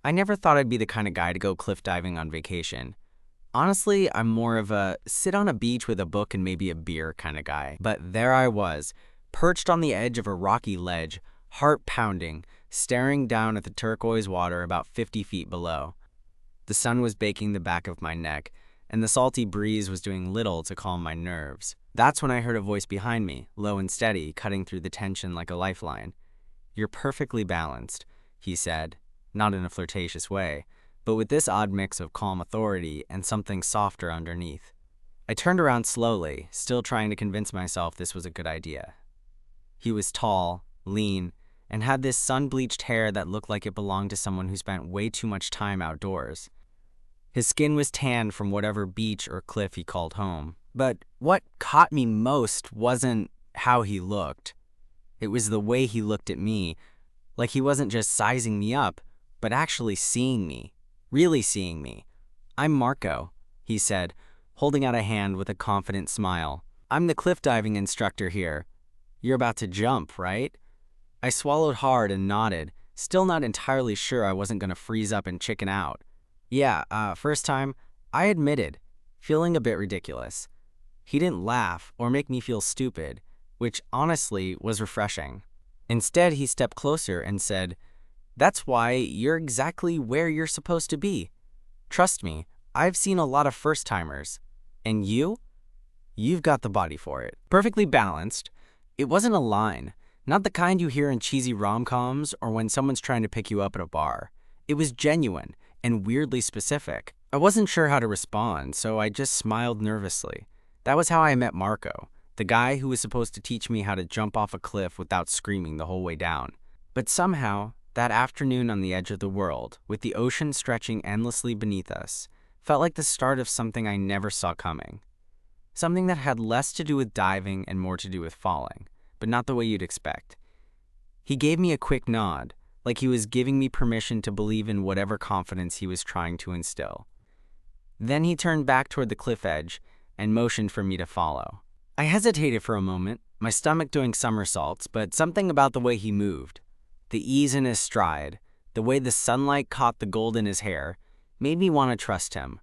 I never thought I'd be the kind of guy to go cliff diving on vacation. Honestly, I'm more of a sit on a beach with a book and maybe a beer kind of guy. But there I was, perched on the edge of a rocky ledge, heart pounding, staring down at the turquoise water about 50 feet below. The sun was baking the back of my neck, and the salty breeze was doing little to calm my nerves. That's when I heard a voice behind me, low and steady, cutting through the tension like a lifeline. "You're perfectly balanced," he said, not in a flirtatious way, but with this odd mix of calm authority and something softer underneath. I turned around slowly, still trying to convince myself this was a good idea. He was tall, lean, and had this sun-bleached hair that looked like it belonged to someone who spent way too much time outdoors. His skin was tanned from whatever beach or cliff he called home. But what caught me most wasn't how he looked. It was the way he looked at me, like he wasn't just sizing me up, but actually seeing me, really seeing me. "I'm Marco," he said, holding out a hand with a confident smile. "I'm the cliff diving instructor here. You're about to jump, right?" I swallowed hard and nodded, still not entirely sure I wasn't going to freeze up and chicken out. "Yeah, first time," I admitted, feeling a bit ridiculous. He didn't laugh or make me feel stupid, which honestly was refreshing. Instead, he stepped closer and said, "That's why you're exactly where you're supposed to be. Trust me, I've seen a lot of first-timers. And you've got the body for it. Perfectly balanced." It wasn't a line, not the kind you hear in cheesy rom-coms or when someone's trying to pick you up at a bar. It was genuine and weirdly specific. I wasn't sure how to respond, so I just smiled nervously. That was how I met Marco, the guy who was supposed to teach me how to jump off a cliff without screaming the whole way down. But somehow, that afternoon on the edge of the world, with the ocean stretching endlessly beneath us, felt like the start of something I never saw coming. Something that had less to do with diving and more to do with falling, but not the way you'd expect. He gave me a quick nod, like he was giving me permission to believe in whatever confidence he was trying to instill. Then he turned back toward the cliff edge and motioned for me to follow. I hesitated for a moment, my stomach doing somersaults, but something about the way he moved, the ease in his stride, the way the sunlight caught the gold in his hair, made me want to trust him.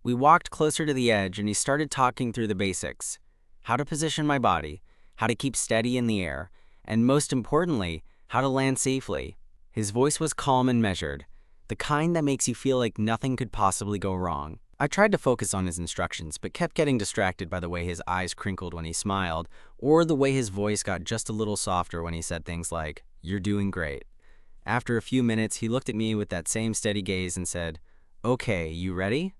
We walked closer to the edge and he started talking through the basics: how to position my body, how to keep steady in the air, and most importantly, how to land safely. His voice was calm and measured, the kind that makes you feel like nothing could possibly go wrong. I tried to focus on his instructions, but kept getting distracted by the way his eyes crinkled when he smiled, or the way his voice got just a little softer when he said things like, "You're doing great." After a few minutes, he looked at me with that same steady gaze and said, "Okay, you ready?"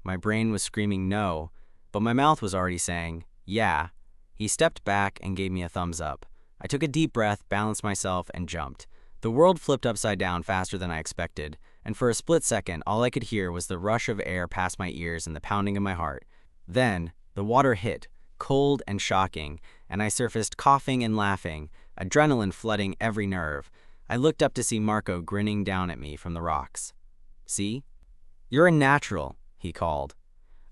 My brain was screaming no, but my mouth was already saying, "Yeah." He stepped back and gave me a thumbs up. I took a deep breath, balanced myself, and jumped. The world flipped upside down faster than I expected, and for a split second, all I could hear was the rush of air past my ears and the pounding of my heart. Then, the water hit, cold and shocking, and I surfaced coughing and laughing, adrenaline flooding every nerve. I looked up to see Marco grinning down at me from the rocks. "See? You're a natural," he called.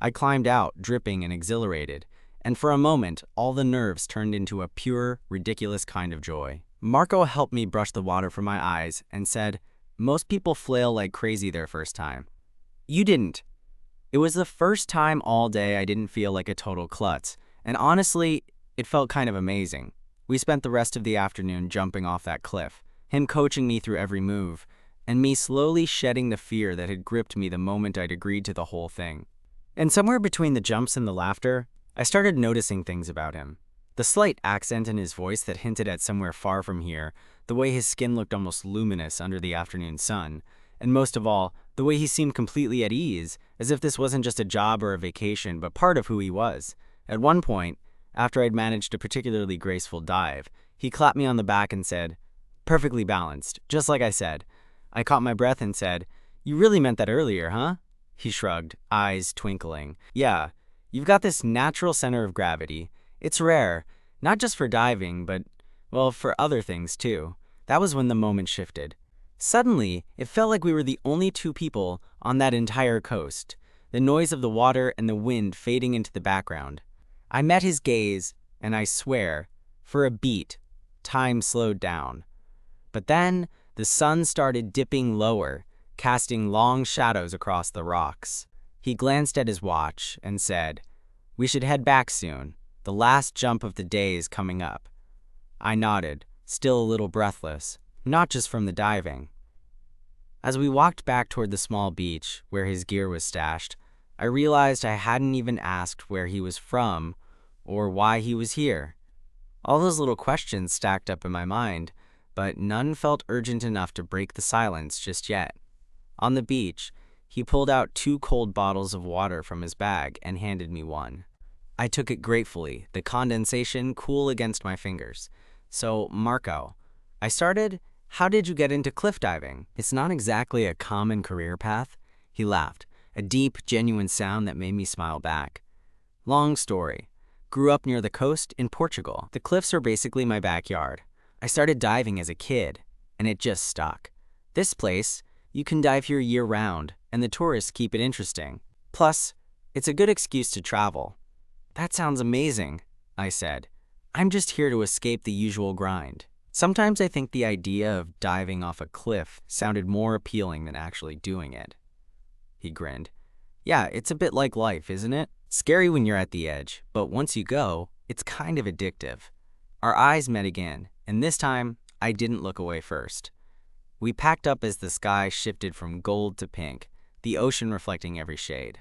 I climbed out, dripping and exhilarated, and for a moment, all the nerves turned into a pure, ridiculous kind of joy. Marco helped me brush the water from my eyes and said, "Most people flail like crazy their first time. You didn't." It was the first time all day I didn't feel like a total klutz, and honestly, it felt kind of amazing. We spent the rest of the afternoon jumping off that cliff, him coaching me through every move, and me slowly shedding the fear that had gripped me the moment I'd agreed to the whole thing. And somewhere between the jumps and the laughter, I started noticing things about him. The slight accent in his voice that hinted at somewhere far from here, the way his skin looked almost luminous under the afternoon sun, and most of all, the way he seemed completely at ease, as if this wasn't just a job or a vacation, but part of who he was. At one point, after I'd managed a particularly graceful dive, he clapped me on the back and said, "Perfectly balanced, just like I said." I caught my breath and said, "You really meant that earlier, huh?" He shrugged, eyes twinkling. "Yeah, you've got this natural center of gravity. It's rare, not just for diving, but, well, for other things too." That was when the moment shifted. Suddenly, it felt like we were the only two people on that entire coast, the noise of the water and the wind fading into the background. I met his gaze, and I swear, for a beat, time slowed down. But then, the sun started dipping lower, casting long shadows across the rocks. He glanced at his watch and said, "We should head back soon. The last jump of the day is coming up." I nodded, still a little breathless, not just from the diving. As we walked back toward the small beach where his gear was stashed, I realized I hadn't even asked where he was from or why he was here. All those little questions stacked up in my mind, but none felt urgent enough to break the silence just yet. On the beach, he pulled out 2 cold bottles of water from his bag and handed me one. I took it gratefully, the condensation cool against my fingers. "So, Marco," I started, "how did you get into cliff diving? It's not exactly a common career path." He laughed, a deep, genuine sound that made me smile back. "Long story. Grew up near the coast in Portugal. The cliffs are basically my backyard. I started diving as a kid, and it just stuck. This place, you can dive here year-round, and the tourists keep it interesting. Plus, it's a good excuse to travel." "That sounds amazing," I said. "I'm just here to escape the usual grind." Sometimes I think the idea of diving off a cliff sounded more appealing than actually doing it. He grinned. "Yeah, it's a bit like life, isn't it? Scary when you're at the edge, but once you go, it's kind of addictive." Our eyes met again, and this time, I didn't look away first. We packed up as the sky shifted from gold to pink, the ocean reflecting every shade.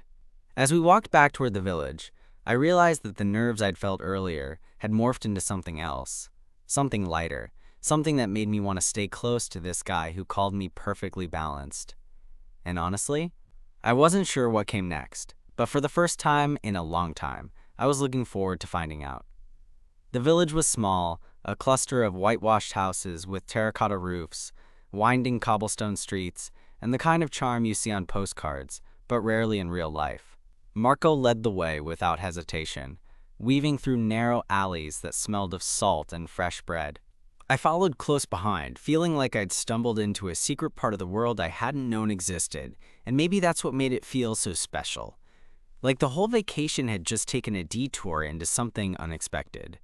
As we walked back toward the village, I realized that the nerves I'd felt earlier had morphed into something else, something lighter, something that made me want to stay close to this guy who called me perfectly balanced. And honestly, I wasn't sure what came next, but for the first time in a long time, I was looking forward to finding out. The village was small, a cluster of whitewashed houses with terracotta roofs, winding cobblestone streets, and the kind of charm you see on postcards, but rarely in real life. Marco led the way without hesitation, weaving through narrow alleys that smelled of salt and fresh bread. I followed close behind, feeling like I'd stumbled into a secret part of the world I hadn't known existed, and maybe that's what made it feel so special. Like the whole vacation had just taken a detour into something unexpected.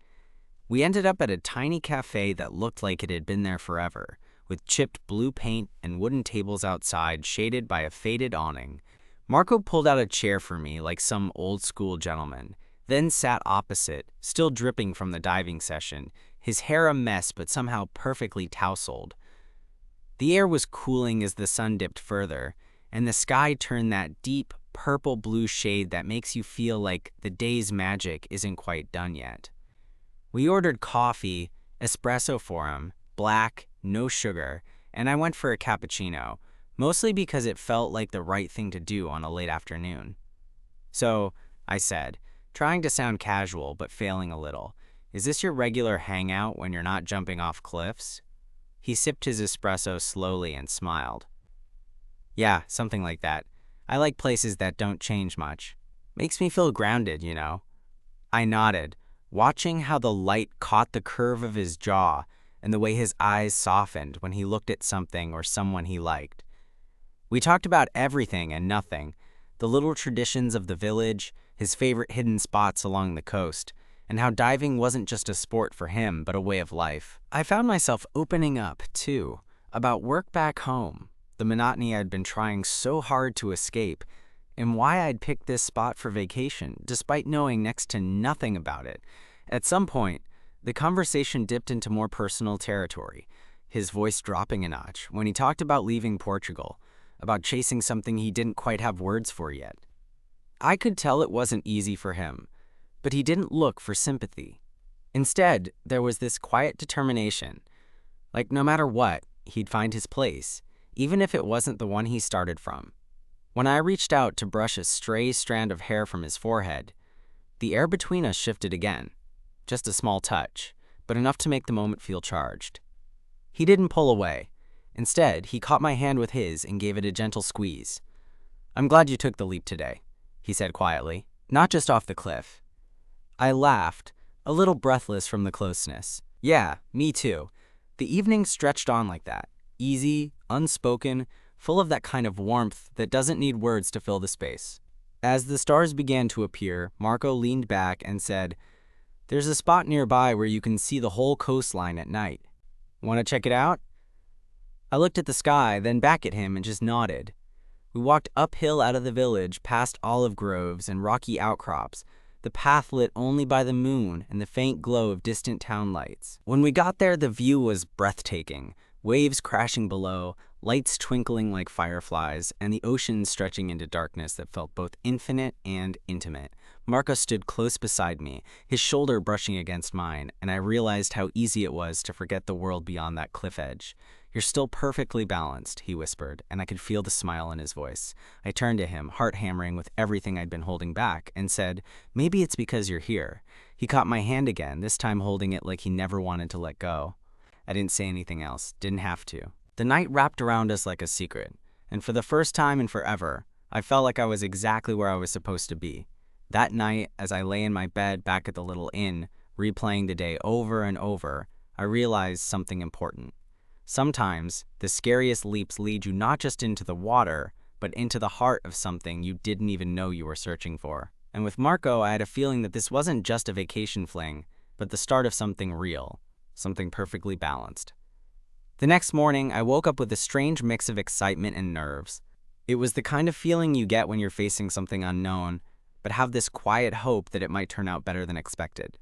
We ended up at a tiny cafe that looked like it had been there forever, with chipped blue paint and wooden tables outside shaded by a faded awning. Marco pulled out a chair for me like some old-school gentleman, then sat opposite, still dripping from the diving session, his hair a mess but somehow perfectly tousled. The air was cooling as the sun dipped further, and the sky turned that deep, purple-blue shade that makes you feel like the day's magic isn't quite done yet. We ordered coffee, espresso for him, black, no sugar, and I went for a cappuccino, mostly because it felt like the right thing to do on a late afternoon. "So," I said, trying to sound casual but failing a little, "is this your regular hangout when you're not jumping off cliffs?" He sipped his espresso slowly and smiled. "Yeah, something like that. I like places that don't change much. Makes me feel grounded, you know." I nodded, watching how the light caught the curve of his jaw and the way his eyes softened when he looked at something or someone he liked. We talked about everything and nothing, the little traditions of the village, his favorite hidden spots along the coast, and how diving wasn't just a sport for him, but a way of life. I found myself opening up, too, about work back home, the monotony I'd been trying so hard to escape, and why I'd picked this spot for vacation, despite knowing next to nothing about it. At some point, the conversation dipped into more personal territory, his voice dropping a notch when he talked about leaving Portugal, about chasing something he didn't quite have words for yet. I could tell it wasn't easy for him, but he didn't look for sympathy. Instead, there was this quiet determination. Like no matter what, he'd find his place, even if it wasn't the one he started from. When I reached out to brush a stray strand of hair from his forehead, the air between us shifted again. Just a small touch, but enough to make the moment feel charged. He didn't pull away. Instead, he caught my hand with his and gave it a gentle squeeze. "I'm glad you took the leap today," he said quietly, "not just off the cliff." I laughed, a little breathless from the closeness. "Yeah, me too." The evening stretched on like that, easy, unspoken, full of that kind of warmth that doesn't need words to fill the space. As the stars began to appear, Marco leaned back and said, "There's a spot nearby where you can see the whole coastline at night. Want to check it out?" I looked at the sky, then back at him and just nodded. We walked uphill out of the village, past olive groves and rocky outcrops, the path lit only by the moon and the faint glow of distant town lights. When we got there, the view was breathtaking. Waves crashing below, lights twinkling like fireflies, and the ocean stretching into darkness that felt both infinite and intimate. Marco stood close beside me, his shoulder brushing against mine, and I realized how easy it was to forget the world beyond that cliff edge. "You're still perfectly balanced," he whispered, and I could feel the smile in his voice. I turned to him, heart hammering with everything I'd been holding back, and said, "Maybe it's because you're here." He caught my hand again, this time holding it like he never wanted to let go. I didn't say anything else, didn't have to. The night wrapped around us like a secret, and for the first time in forever, I felt like I was exactly where I was supposed to be. That night, as I lay in my bed back at the little inn, replaying the day over and over, I realized something important. Sometimes, the scariest leaps lead you not just into the water, but into the heart of something you didn't even know you were searching for. And with Marco, I had a feeling that this wasn't just a vacation fling, but the start of something real, something perfectly balanced. The next morning, I woke up with a strange mix of excitement and nerves. It was the kind of feeling you get when you're facing something unknown, but have this quiet hope that it might turn out better than expected.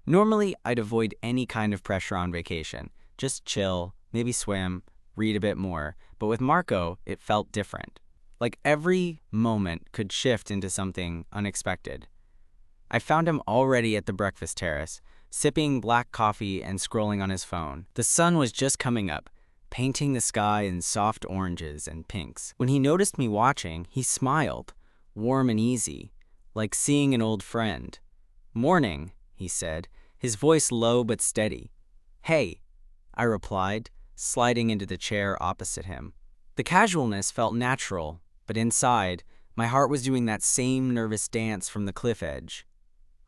Normally, I'd avoid any kind of pressure on vacation, just chill, maybe swim, read a bit more, but with Marco, it felt different. Like every moment could shift into something unexpected. I found him already at the breakfast terrace, sipping black coffee and scrolling on his phone. The sun was just coming up, painting the sky in soft oranges and pinks. When he noticed me watching, he smiled, warm and easy, like seeing an old friend. "Morning," he said, his voice low but steady. "Hey," I replied, sliding into the chair opposite him. The casualness felt natural, but inside, my heart was doing that same nervous dance from the cliff edge.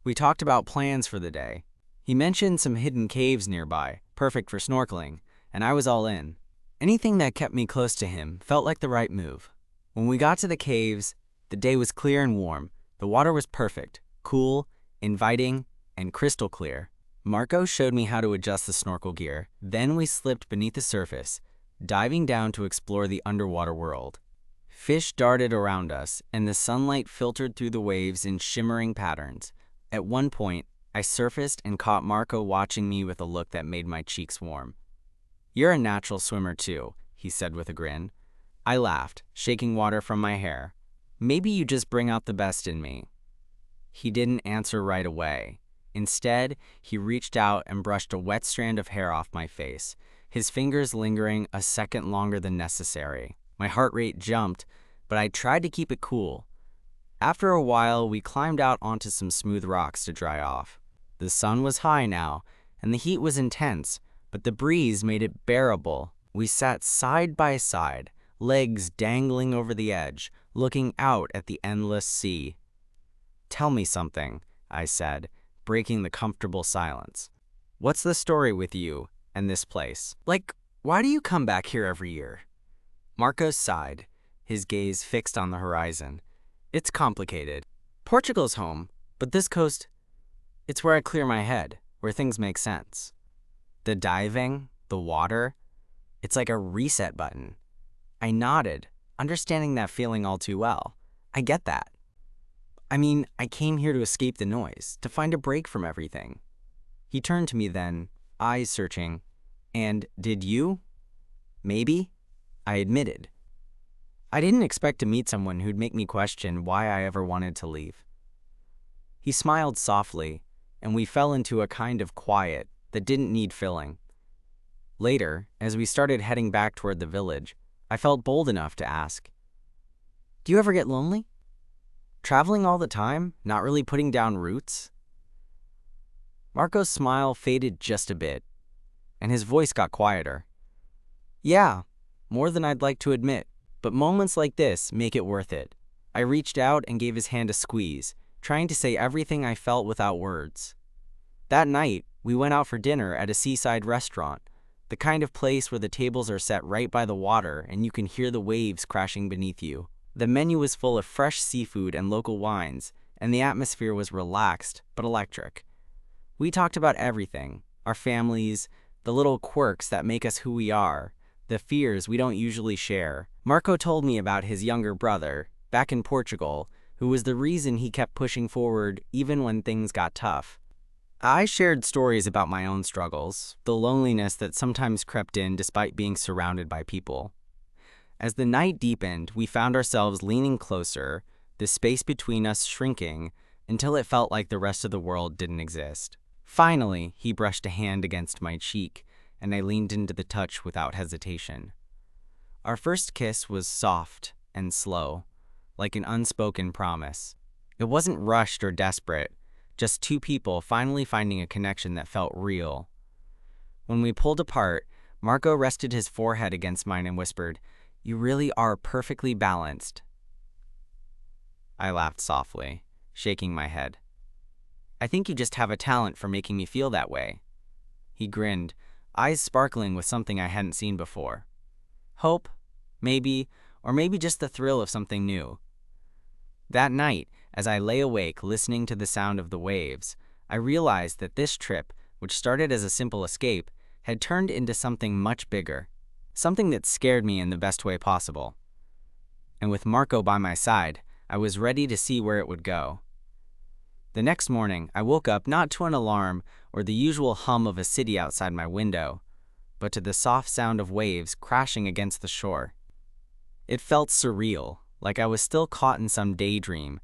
We talked about plans for the day. He mentioned some hidden caves nearby, perfect for snorkeling, and I was all in. Anything that kept me close to him felt like the right move. When we got to the caves, the day was clear and warm. The water was perfect, cool, inviting, and crystal clear. Marco showed me how to adjust the snorkel gear. Then we slipped beneath the surface, diving down to explore the underwater world. Fish darted around us, and the sunlight filtered through the waves in shimmering patterns. At one point, I surfaced and caught Marco watching me with a look that made my cheeks warm. "You're a natural swimmer too," he said with a grin. I laughed, shaking water from my hair. "Maybe you just bring out the best in me." He didn't answer right away. Instead, he reached out and brushed a wet strand of hair off my face, his fingers lingering a second longer than necessary. My heart rate jumped, but I tried to keep it cool. After a while, we climbed out onto some smooth rocks to dry off. The sun was high now, and the heat was intense, but the breeze made it bearable. We sat side by side, legs dangling over the edge, looking out at the endless sea. "Tell me something," I said, breaking the comfortable silence. "What's the story with you and this place? Like, why do you come back here every year?" Marco sighed, his gaze fixed on the horizon. "It's complicated. Portugal's home, but this coast, it's where I clear my head, where things make sense. The diving, the water, it's like a reset button." I nodded, understanding that feeling all too well. "I get that. I mean, I came here to escape the noise, to find a break from everything." He turned to me then, eyes searching. "And did you?" "Maybe," I admitted. I didn't expect to meet someone who'd make me question why I ever wanted to leave. He smiled softly, and we fell into a kind of quiet that didn't need filling. Later, as we started heading back toward the village, I felt bold enough to ask, "Do you ever get lonely? Traveling all the time, not really putting down roots?" Marco's smile faded just a bit, and his voice got quieter. "Yeah, more than I'd like to admit, but moments like this make it worth it." I reached out and gave his hand a squeeze, trying to say everything I felt without words. That night, we went out for dinner at a seaside restaurant, the kind of place where the tables are set right by the water and you can hear the waves crashing beneath you. The menu was full of fresh seafood and local wines, and the atmosphere was relaxed but electric. We talked about everything, our families, the little quirks that make us who we are, the fears we don't usually share. Marco told me about his younger brother, back in Portugal, who was the reason he kept pushing forward even when things got tough. I shared stories about my own struggles, the loneliness that sometimes crept in despite being surrounded by people. As the night deepened, we found ourselves leaning closer, the space between us shrinking, until it felt like the rest of the world didn't exist. Finally, he brushed a hand against my cheek, and I leaned into the touch without hesitation. Our first kiss was soft and slow, like an unspoken promise. It wasn't rushed or desperate, just two people finally finding a connection that felt real. When we pulled apart, Marco rested his forehead against mine and whispered, "You really are perfectly balanced." I laughed softly, shaking my head. "I think you just have a talent for making me feel that way." He grinned, eyes sparkling with something I hadn't seen before. Hope, maybe, or maybe just the thrill of something new. That night, as I lay awake listening to the sound of the waves, I realized that this trip, which started as a simple escape, had turned into something much bigger, something that scared me in the best way possible. And with Marco by my side, I was ready to see where it would go. The next morning, I woke up not to an alarm or the usual hum of a city outside my window, but to the soft sound of waves crashing against the shore. It felt surreal, like I was still caught in some daydream,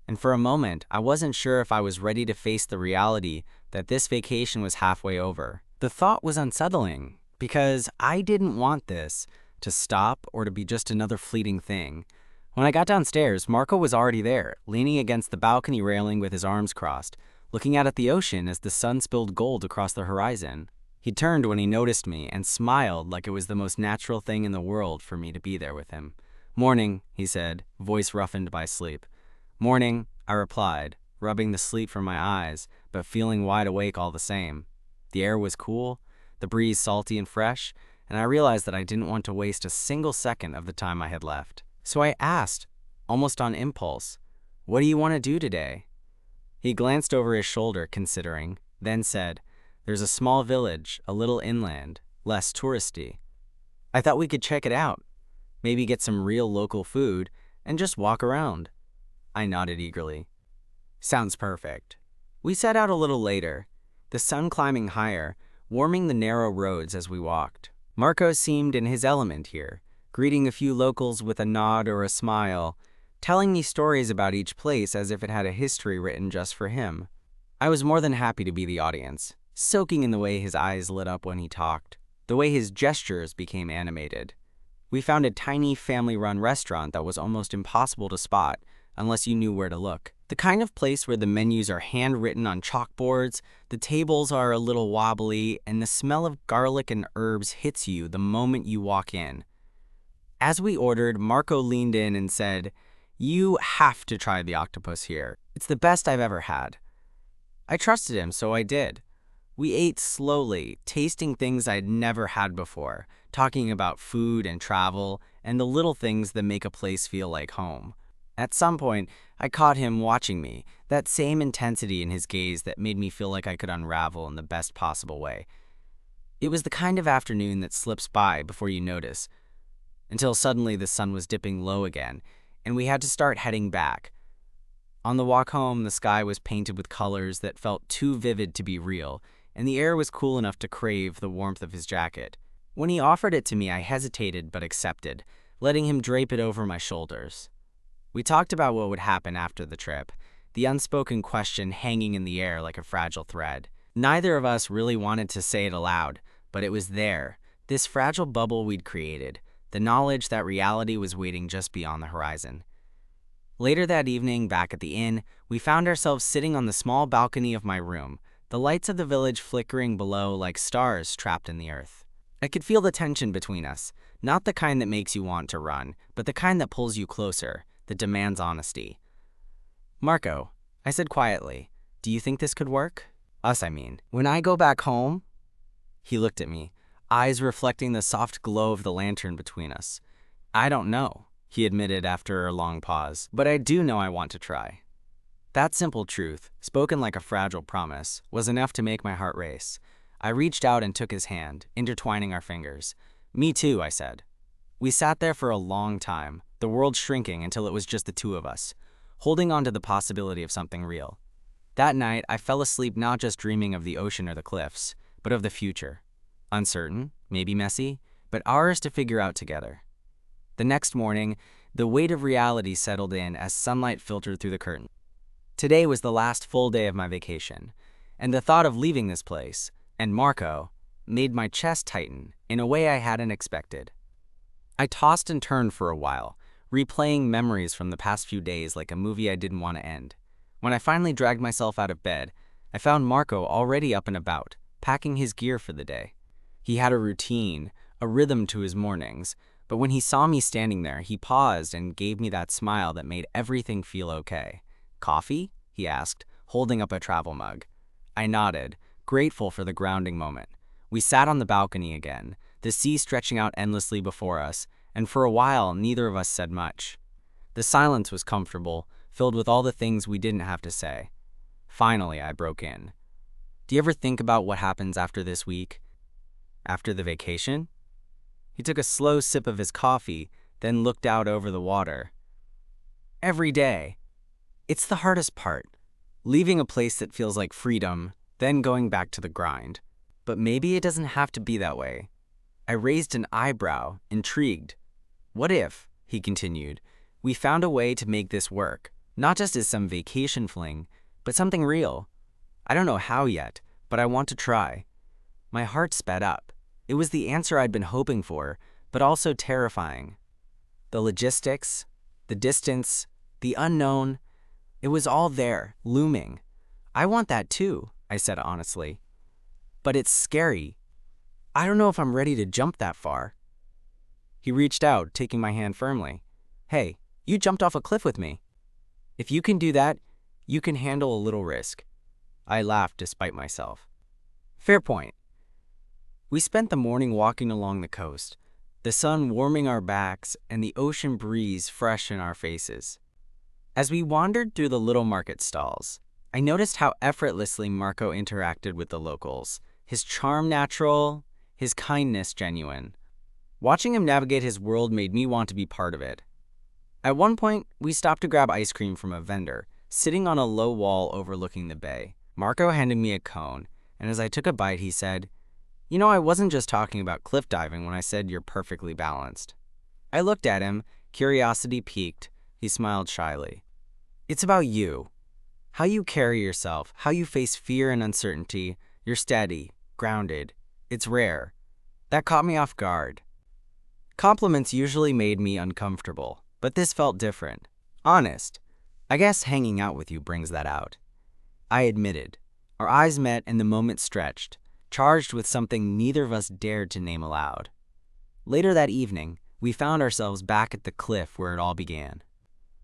and for a moment, I wasn't sure if I was ready to face the reality that this vacation was halfway over. The thought was unsettling, because I didn't want this to stop or to be just another fleeting thing. When I got downstairs, Marco was already there, leaning against the balcony railing with his arms crossed, looking out at the ocean as the sun spilled gold across the horizon. He turned when he noticed me and smiled like it was the most natural thing in the world for me to be there with him. "Morning," he said, voice roughened by sleep. "Morning," I replied, rubbing the sleep from my eyes, but feeling wide awake all the same. The air was cool, the breeze salty and fresh, and I realized that I didn't want to waste a single second of the time I had left. So I asked, almost on impulse, "What do you want to do today?" He glanced over his shoulder, considering, then said, "There's a small village, a little inland, less touristy. I thought we could check it out, maybe get some real local food, and just walk around." I nodded eagerly. "Sounds perfect." We set out a little later, the sun climbing higher, warming the narrow roads as we walked. Marco seemed in his element here, greeting a few locals with a nod or a smile, telling me stories about each place as if it had a history written just for him. I was more than happy to be the audience, soaking in the way his eyes lit up when he talked, the way his gestures became animated. We found a tiny family-run restaurant that was almost impossible to spot unless you knew where to look. The kind of place where the menus are handwritten on chalkboards, the tables are a little wobbly, and the smell of garlic and herbs hits you the moment you walk in. As we ordered, Marco leaned in and said, "You have to try the octopus here. It's the best I've ever had." I trusted him, so I did. We ate slowly, tasting things I'd never had before, talking about food and travel, and the little things that make a place feel like home. At some point, I caught him watching me, that same intensity in his gaze that made me feel like I could unravel in the best possible way. It was the kind of afternoon that slips by before you notice, until suddenly the sun was dipping low again, and we had to start heading back. On the walk home, the sky was painted with colors that felt too vivid to be real, and the air was cool enough to crave the warmth of his jacket. When he offered it to me, I hesitated but accepted, letting him drape it over my shoulders. We talked about what would happen after the trip, the unspoken question hanging in the air like a fragile thread. Neither of us really wanted to say it aloud, but it was there, this fragile bubble we'd created, the knowledge that reality was waiting just beyond the horizon. Later that evening, back at the inn, we found ourselves sitting on the small balcony of my room, the lights of the village flickering below like stars trapped in the earth. I could feel the tension between us, not the kind that makes you want to run, but the kind that pulls you closer, that demands honesty. "Marco," I said quietly, "do you think this could work? Us, I mean. When I go back home?" He looked at me, eyes reflecting the soft glow of the lantern between us. "I don't know," he admitted after a long pause, "but I do know I want to try." That simple truth, spoken like a fragile promise, was enough to make my heart race. I reached out and took his hand, intertwining our fingers. Me too, I said. We sat there for a long time, the world shrinking until it was just the two of us, holding on to the possibility of something real. That night, I fell asleep not just dreaming of the ocean or the cliffs, but of the future. Uncertain, maybe messy, but ours to figure out together. The next morning, the weight of reality settled in as sunlight filtered through the curtain. Today was the last full day of my vacation, and the thought of leaving this place, and Marco, made my chest tighten in a way I hadn't expected. I tossed and turned for a while, replaying memories from the past few days like a movie I didn't want to end. When I finally dragged myself out of bed, I found Marco already up and about, packing his gear for the day. He had a routine, a rhythm to his mornings, but when he saw me standing there, he paused and gave me that smile that made everything feel okay. "Coffee?" he asked, holding up a travel mug. I nodded, grateful for the grounding moment. We sat on the balcony again, the sea stretching out endlessly before us, and for a while neither of us said much. The silence was comfortable, filled with all the things we didn't have to say. Finally, I broke in. "Do you ever think about what happens after this week? After the vacation?" He took a slow sip of his coffee, then looked out over the water. "Every day. It's the hardest part. Leaving a place that feels like freedom, then going back to the grind. But maybe it doesn't have to be that way." I raised an eyebrow, intrigued. "What if," he continued, "we found a way to make this work, not just as some vacation fling, but something real? I don't know how yet, but I want to try." My heart sped up. It was the answer I'd been hoping for, but also terrifying. The logistics, the distance, the unknown, it was all there, looming. "I want that too," I said honestly. "But it's scary. I don't know if I'm ready to jump that far." He reached out, taking my hand firmly. "Hey, you jumped off a cliff with me. If you can do that, you can handle a little risk." I laughed despite myself. "Fair point." We spent the morning walking along the coast, the sun warming our backs and the ocean breeze fresh in our faces. As we wandered through the little market stalls, I noticed how effortlessly Marco interacted with the locals, his charm natural, his kindness genuine. Watching him navigate his world made me want to be part of it. At one point, we stopped to grab ice cream from a vendor, sitting on a low wall overlooking the bay. Marco handed me a cone, and as I took a bite, he said, "You know, I wasn't just talking about cliff diving when I said you're perfectly balanced." I looked at him, curiosity piqued. He smiled shyly. "It's about you. How you carry yourself, how you face fear and uncertainty. You're steady, grounded. It's rare." That caught me off guard. Compliments usually made me uncomfortable, but this felt different. Honest. I guess hanging out with you brings that out. I admitted. Our eyes met and the moment stretched, charged with something neither of us dared to name aloud. Later that evening, we found ourselves back at the cliff where it all began.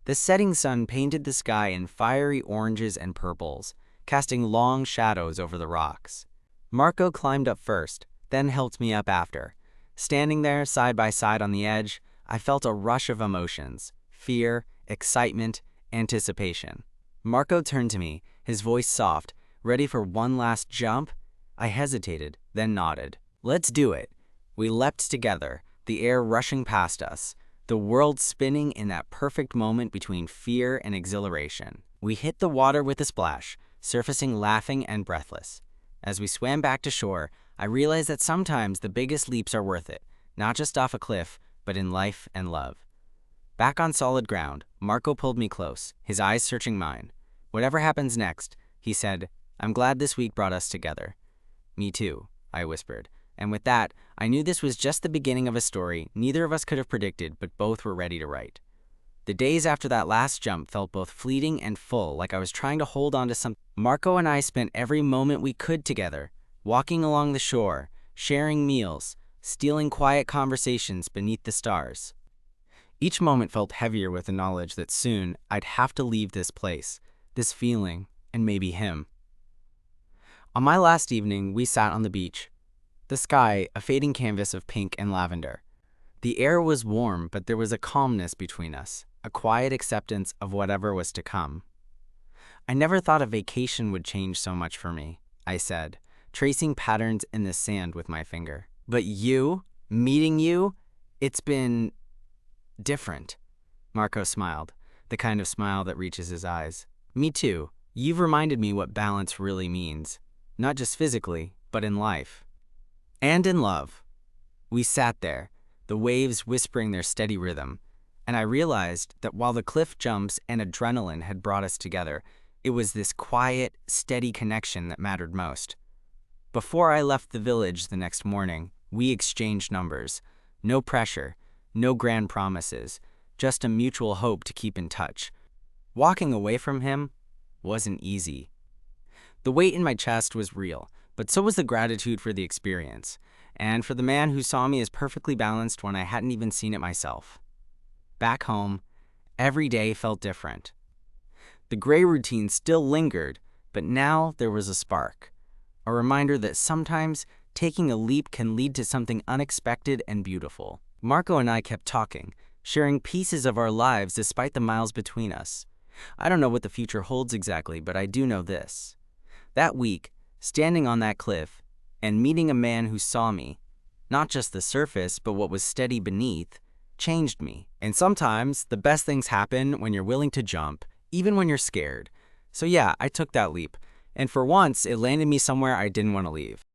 The setting sun painted the sky in fiery oranges and purples, casting long shadows over the rocks. Marco climbed up first, then helped me up after. Standing there side by side on the edge, I felt a rush of emotions: fear, excitement, anticipation. Marco turned to me, his voice soft, ready for one last jump. I hesitated, then nodded. "Let's do it." We leapt together, the air rushing past us, the world spinning in that perfect moment between fear and exhilaration. We hit the water with a splash, surfacing laughing and breathless. As we swam back to shore, I realized that sometimes the biggest leaps are worth it, not just off a cliff, but in life and love. Back on solid ground, Marco pulled me close, his eyes searching mine. "Whatever happens next," he said, "I'm glad this week brought us together." "Me too," I whispered. And with that, I knew this was just the beginning of a story neither of us could have predicted, but both were ready to write. The days after that last jump felt both fleeting and full, like I was trying to hold on to something. Marco and I spent every moment we could together, walking along the shore, sharing meals, stealing quiet conversations beneath the stars. Each moment felt heavier with the knowledge that soon I'd have to leave this place, this feeling, and maybe him. On my last evening, we sat on the beach. The sky, a fading canvas of pink and lavender. The air was warm, but there was a calmness between us, a quiet acceptance of whatever was to come. "I never thought a vacation would change so much for me," I said, tracing patterns in the sand with my finger. "But you Meeting you, it's been different. Marco smiled, the kind of smile that reaches his eyes. Me too. You've reminded me what balance really means, not just physically, but in life. And in love. We sat there, the waves whispering their steady rhythm, and I realized that while the cliff jumps and adrenaline had brought us together, it was this quiet, steady connection that mattered most. Before I left the village the next morning, we exchanged numbers. No pressure, no grand promises, just a mutual hope to keep in touch. Walking away from him wasn't easy. The weight in my chest was real, but so was the gratitude for the experience, and for the man who saw me as perfectly balanced when I hadn't even seen it myself. Back home, every day felt different. The gray routine still lingered, but now there was a spark. A reminder that sometimes taking a leap can lead to something unexpected and beautiful. Marco and I kept talking, sharing pieces of our lives despite the miles between us. I don't know what the future holds exactly, but I do know this. That week, standing on that cliff, and meeting a man who saw me, not just the surface, but what was steady beneath, changed me. And sometimes, the best things happen when you're willing to jump, even when you're scared. So yeah, I took that leap, and for once, it landed me somewhere I didn't want to leave.